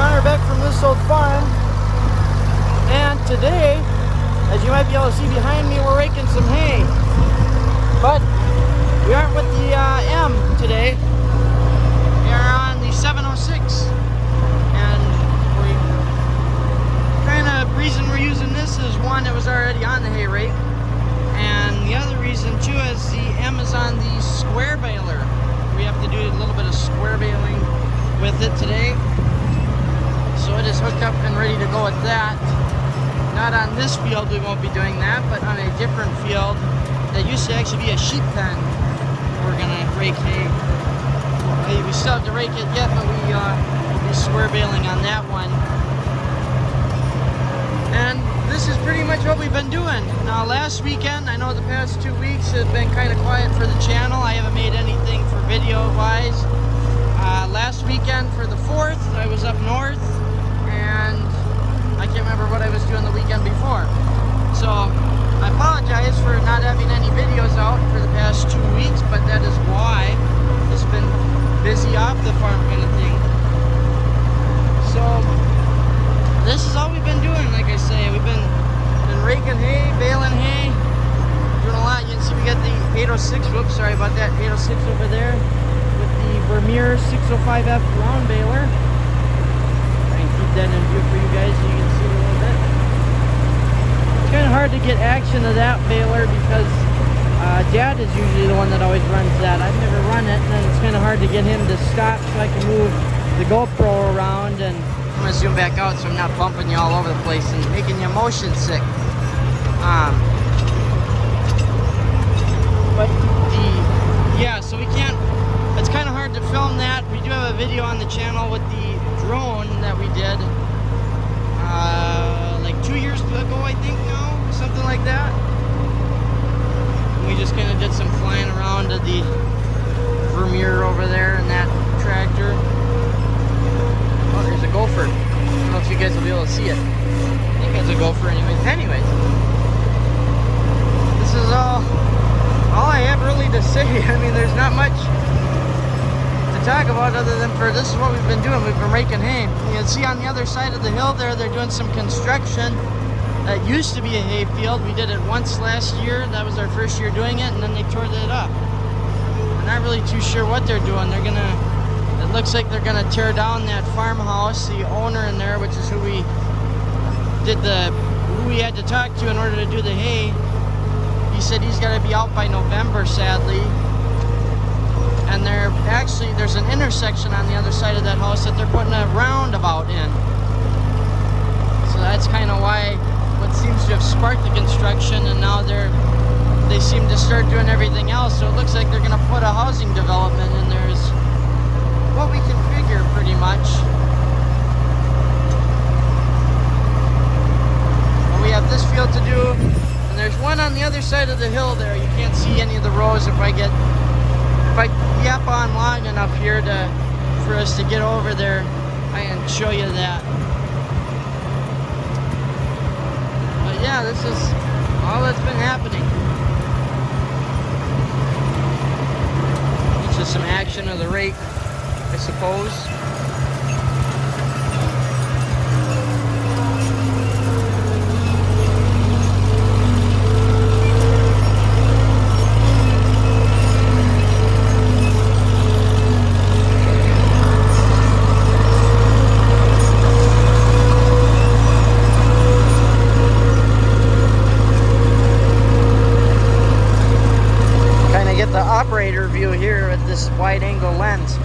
on our back from this old farm, and today, as you might be able to see behind me, we're raking some hay. But we aren't with the M today. We are on the 706, and we kind of reason we're using this is one, it was already on the hay rake, and the other reason too is the M is on the square baler. We have to do a little bit of square baling with it today. So it is hooked up and ready to go with that. Not on this field, we won't be doing that, but on a different field that used to actually be a sheep pen, we're gonna rake hay. We still have to rake it yet, but we'll be square baling on that one. And this is pretty much what we've been doing. Now last weekend, I know the past 2 weeks have been kind of quiet for the channel. I haven't made anything for video wise. Last weekend for the 4th, I was up north, and I can't remember what I was doing the weekend before. So I apologize for not having any videos out for the past 2 weeks, but that is why. It's been busy off the farm kind of thing. So this is all we've been doing. Like I say, we've been raking hay, baling hay, doing a lot. You can see we got the 806, whoops, sorry about that, 806 over there with the Vermeer 605F round baler. Try and keep that in view for you guys so you can see a little bit. It's kind of hard to get action of that baler because Dad is usually the one that always runs that. I've never run it, and then it's kind of hard to get him to stop so I can move the GoPro around. And I'm going to zoom back out so I'm not bumping you all over the place and making you motion sick. But so we can't, it's kind of hard to film that. We do have a video on the channel with the drone that we did like 2 years ago, I think now, something like that. And we just kind of did some flying around to the Vermeer over there in that tractor. Oh, there's a gopher. I don't know if you guys will be able to see it. I think it's a gopher anyways. This is all I have really to say. I mean, there's not much to talk about other than this is what we've been doing. We've been raking hay. You can see on the other side of the hill there, they're doing some construction. That used to be a hay field. We did it once last year. That was our first year doing it, and then they tore it up. I'm not really too sure what they're doing. It looks like they're gonna tear down that farmhouse. The owner in there, which is who we had to talk to in order to do the hay, he said he's got to be out by November, sadly. And there's an intersection on the other side of that house that they're putting a roundabout in. So that's kind of why what seems to have sparked the construction, and now they seem to start doing everything else. So it looks like they're going to put a housing development in there, is what we can figure pretty much. But we have this field to do. And there's one on the other side of the hill there. You can't see any of the rows if I yap on long enough here for us to get over there. I can show you that. But yeah, this is all that's been happening. It's just some action of the rake, I suppose. The operator view here with this wide angle lens.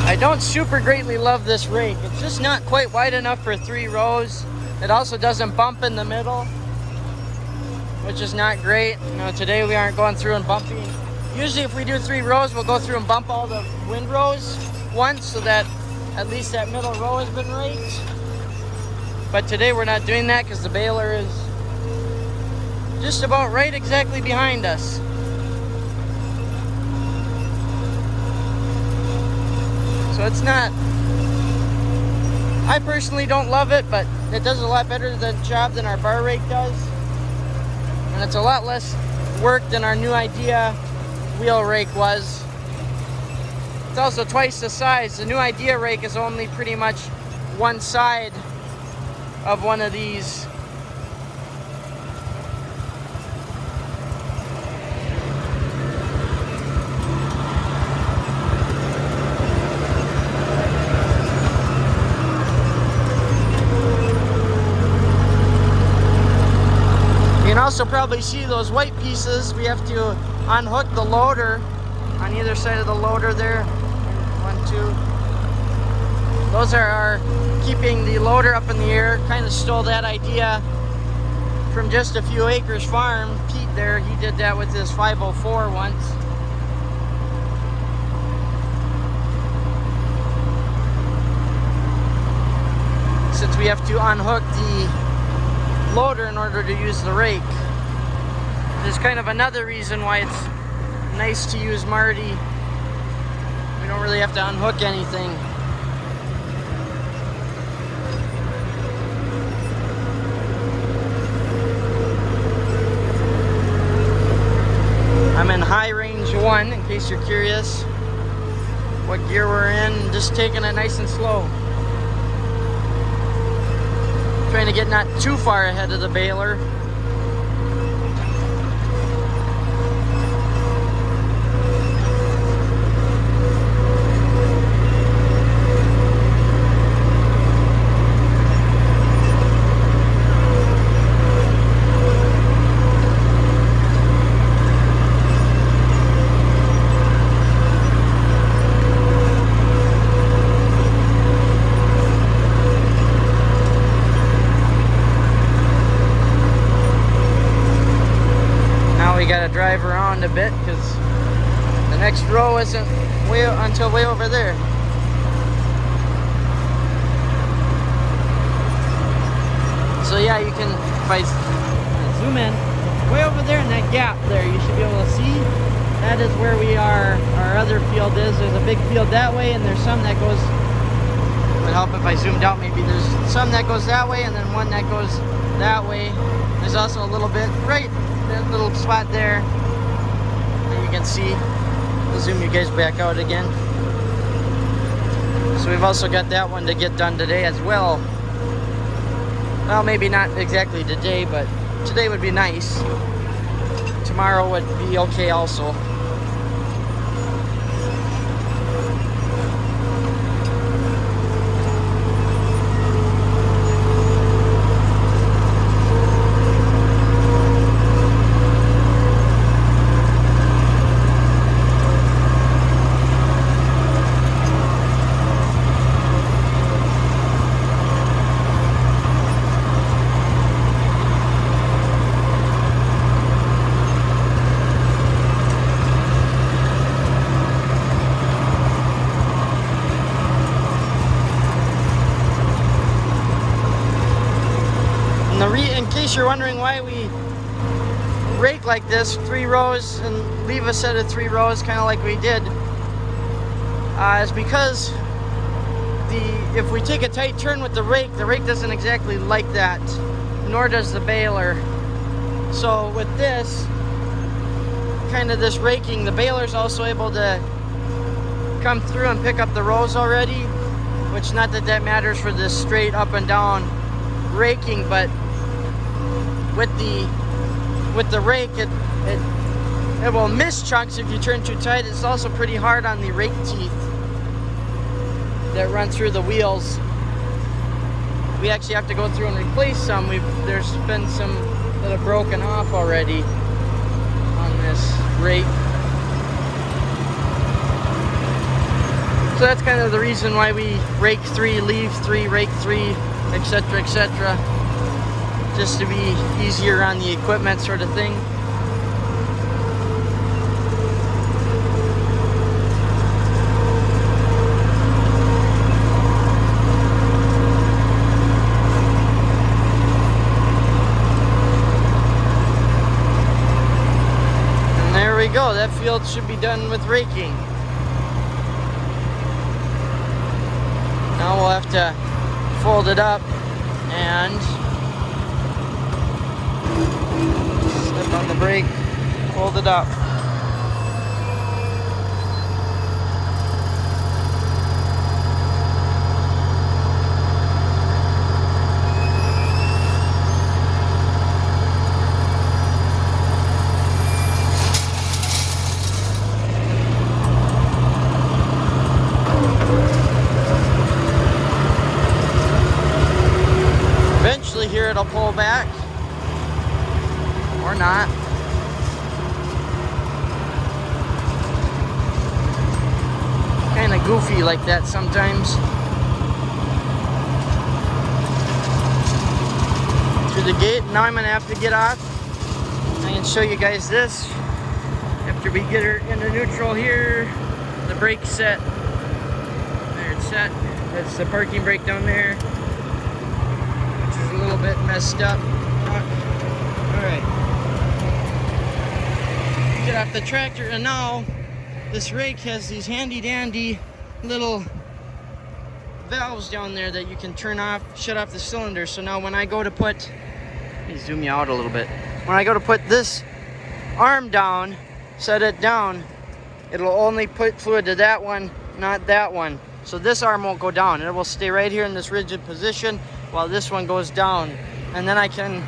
I don't super greatly love this rake. It's just not quite wide enough for 3 rows. It also doesn't bump in the middle, which is not great. You know, today we aren't going through and bumping. Usually if we do 3 rows, we'll go through and bump all the windrows once so that at least that middle row has been raked. But today we're not doing that because the baler is just about right exactly behind us. So it's not, I personally don't love it, but it does a lot better job than our bar rake does. And it's a lot less work than our new idea wheel rake was. It's also twice the size. The new idea rake is only pretty much one side of one of these. You can also probably see those white pieces. We have to unhook the loader on either side of the loader there. 1, 2. Those are our keeping the loader up in the air. Kind of stole that idea from Just a Few Acres Farm. Pete there, he did that with his 504 once. Since we have to unhook the loader in order to use the rake. There's kind of another reason why it's nice to use Marty. We don't really have to unhook anything. I'm in high range 1, in case you're curious what gear we're in. Just taking it nice and slow. Trying to get not too far ahead of the baler. Drive around a bit because the next row isn't until way over there. So yeah, you can, if I zoom in, way over there in that gap there, you should be able to see. That is where our other field is. There's a big field that way, and there's some that goes, it would help if I zoomed out maybe. There's some that goes that way, and then one that goes that way. There's also a little bit right that little spot there that you can see. I'll zoom you guys back out again. So we've also got that one to get done today as well. Well, maybe not exactly today, but today would be nice. Tomorrow would be okay also. In case you're wondering why we rake like this, 3 rows and leave a set of 3 rows, kind of like we did, is because if we take a tight turn with the rake doesn't exactly like that, nor does the baler. So with this, kind of this raking, the baler's also able to come through and pick up the rows already, which not that that matters for this straight up and down raking, but with the rake, it will miss chunks if you turn too tight. It's also pretty hard on the rake teeth that run through the wheels. We actually have to go through and replace some. There's been some that have broken off already on this rake. So that's kind of the reason why we rake 3, leave 3, rake 3, etc., etc. Just to be easier on the equipment sort of thing. go. That field should be done with raking. Now we'll have to fold it up and slip on the brake, fold it up. Eventually here it'll pull back, or not. Kind of goofy like that sometimes. Through the gate. Now I'm gonna have to get off. I can show you guys this. After we get her into neutral here, the brake's set. There, it's set. That's the parking brake down there. A little bit messed up. Alright. Get off the tractor, and now this rake has these handy dandy little valves down there that you can turn off, shut off the cylinder. So now when I go to put, let me zoom you out a little bit. When I go to put this arm down, set it down, it'll only put fluid to that one, not that one. So this arm won't go down. It will stay right here in this rigid position while this one goes down. And then I can,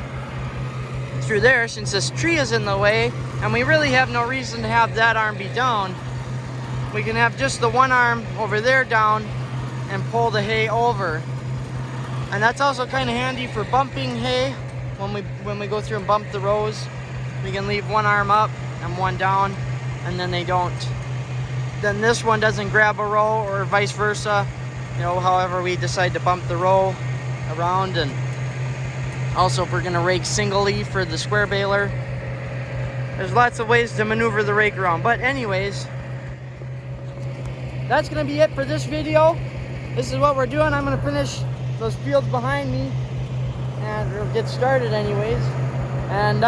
through there, since this tree is in the way, and we really have no reason to have that arm be down, we can have just the one arm over there down and pull the hay over. And that's also kind of handy for bumping hay. When we go through and bump the rows, we can leave one arm up and one down, and then then this one doesn't grab a row, or vice versa, you know, however we decide to bump the row around. And also if we're going to rake singly for the square baler, there's lots of ways to maneuver the rake around. But anyways, that's going to be it for this video. This is what we're doing. I'm going to finish those fields behind me and we'll get started anyways. And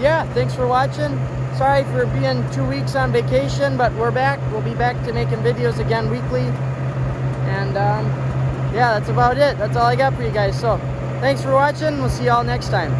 yeah, thanks for watching. Sorry for being 2 weeks on vacation, but we're back. We'll be back to making videos again weekly. And yeah, that's about it. That's all I got for you guys. So thanks for watching. We'll see y'all next time.